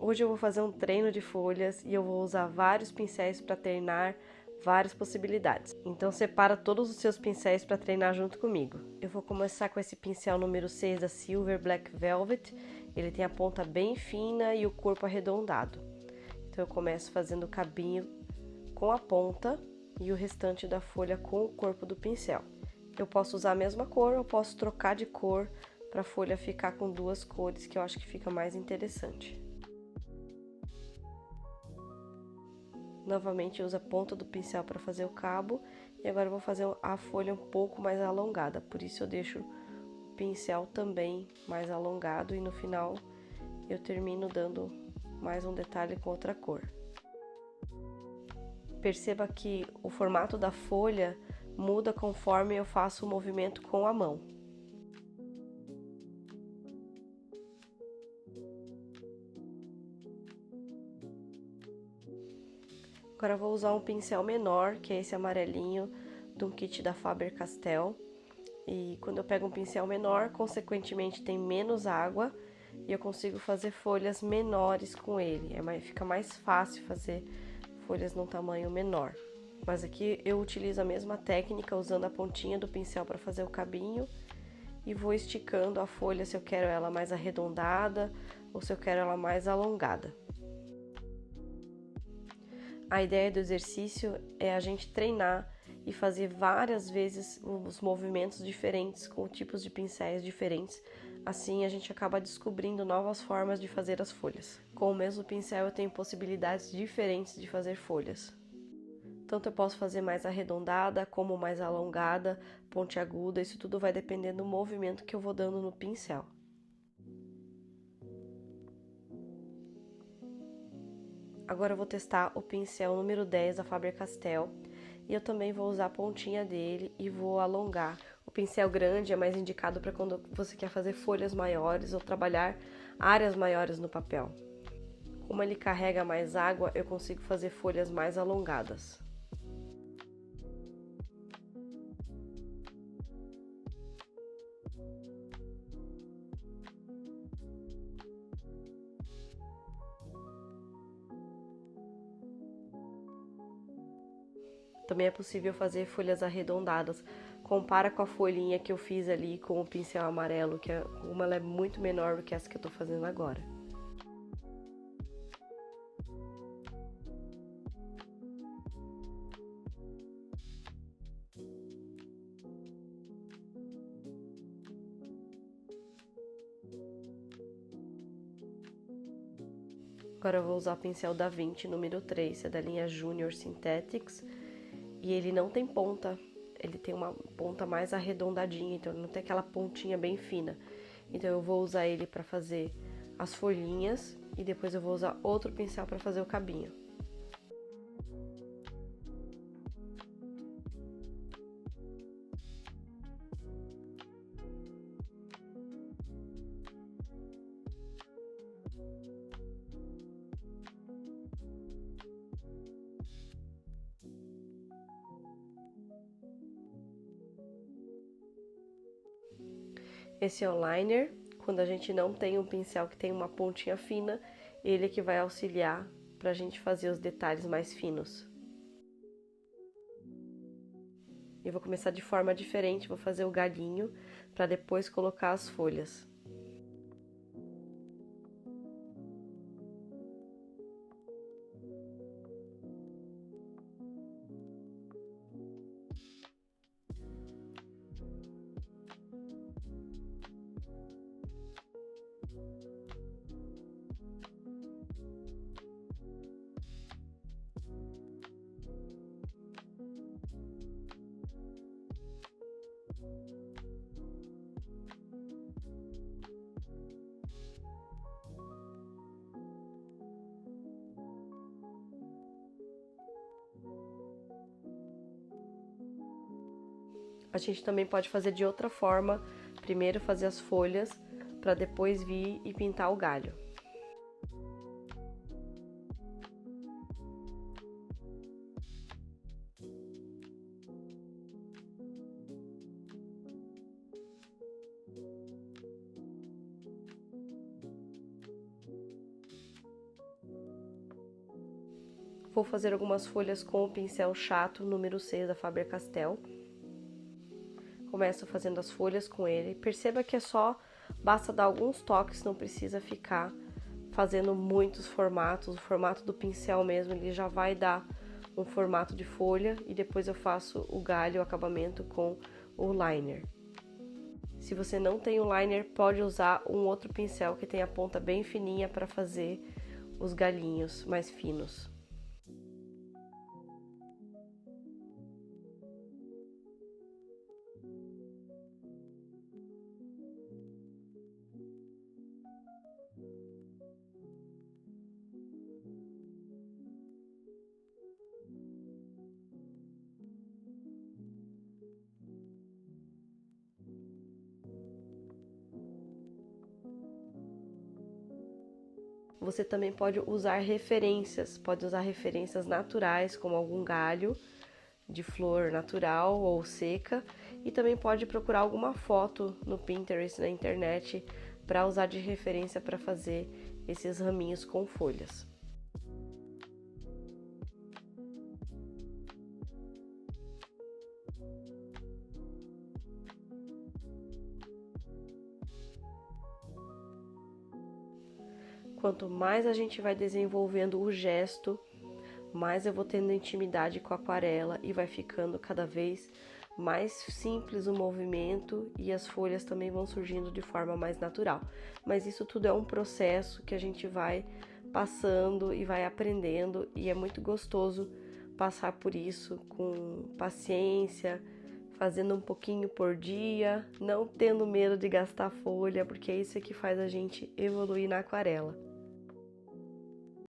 Hoje eu vou fazer um treino de folhas e eu vou usar vários pincéis para treinar várias possibilidades. Então separa todos os seus pincéis para treinar junto comigo. Eu vou começar com esse pincel número 6 da Silver Black Velvet. Ele tem a ponta bem fina e o corpo arredondado. Então eu começo fazendo o cabinho com a ponta e o restante da folha com o corpo do pincel. Eu posso usar a mesma cor, eu posso trocar de cor para a folha ficar com duas cores, que eu acho que fica mais interessante. Novamente uso a ponta do pincel para fazer o cabo e agora eu vou fazer a folha um pouco mais alongada, por isso eu deixo o pincel também mais alongado e no final eu termino dando mais um detalhe com outra cor. Perceba que o formato da folha muda conforme eu faço o movimento com a mão. Agora eu vou usar um pincel menor, que é esse amarelinho de um kit da Faber-Castell. E quando eu pego um pincel menor, consequentemente tem menos água e eu consigo fazer folhas menores com ele. Fica mais fácil fazer folhas num tamanho menor. Mas aqui eu utilizo a mesma técnica, usando a pontinha do pincel para fazer o cabinho. E vou esticando a folha se eu quero ela mais arredondada ou se eu quero ela mais alongada. A ideia do exercício é a gente treinar e fazer várias vezes os movimentos diferentes com tipos de pincéis diferentes. Assim a gente acaba descobrindo novas formas de fazer as folhas. Com o mesmo pincel eu tenho possibilidades diferentes de fazer folhas. Tanto eu posso fazer mais arredondada como mais alongada, pontiaguda, isso tudo vai depender do movimento que eu vou dando no pincel. Agora eu vou testar o pincel número 10 da Faber-Castell e eu também vou usar a pontinha dele e vou alongar. O pincel grande é mais indicado para quando você quer fazer folhas maiores ou trabalhar áreas maiores no papel. Como ele carrega mais água, eu consigo fazer folhas mais alongadas. Também é possível fazer folhas arredondadas. Compara com a folhinha que eu fiz ali com o pincel amarelo, que ela é muito menor do que essa que eu tô fazendo agora. Agora eu vou usar o pincel da Vinci número 3, é da linha Junior Synthetics. E ele não tem ponta, ele tem uma ponta mais arredondadinha, então ele não tem aquela pontinha bem fina. Então eu vou usar ele para fazer as folhinhas e depois eu vou usar outro pincel para fazer o cabinho. Esse eyeliner, quando a gente não tem um pincel que tem uma pontinha fina, ele é que vai auxiliar para a gente fazer os detalhes mais finos. Eu vou começar de forma diferente, vou fazer o galinho para depois colocar as folhas. A gente também pode fazer de outra forma, primeiro fazer as folhas, para depois vir e pintar o galho. Vou fazer algumas folhas com o pincel chato número 6 da Faber-Castell. Começo fazendo as folhas com ele. Perceba que basta dar alguns toques, não precisa ficar fazendo muitos formatos. O formato do pincel mesmo, ele já vai dar um formato de folha e depois eu faço o galho, o acabamento com o liner. Se você não tem o liner, pode usar um outro pincel que tem a ponta bem fininha para fazer os galhinhos mais finos. Você também pode usar referências naturais, como algum galho de flor natural ou seca, e também pode procurar alguma foto no Pinterest, na internet, para usar de referência para fazer esses raminhos com folhas. Quanto mais a gente vai desenvolvendo o gesto, mais eu vou tendo intimidade com a aquarela e vai ficando cada vez mais simples o movimento e as folhas também vão surgindo de forma mais natural. Mas isso tudo é um processo que a gente vai passando e vai aprendendo e é muito gostoso passar por isso com paciência, fazendo um pouquinho por dia, não tendo medo de gastar folha, porque é isso que faz a gente evoluir na aquarela.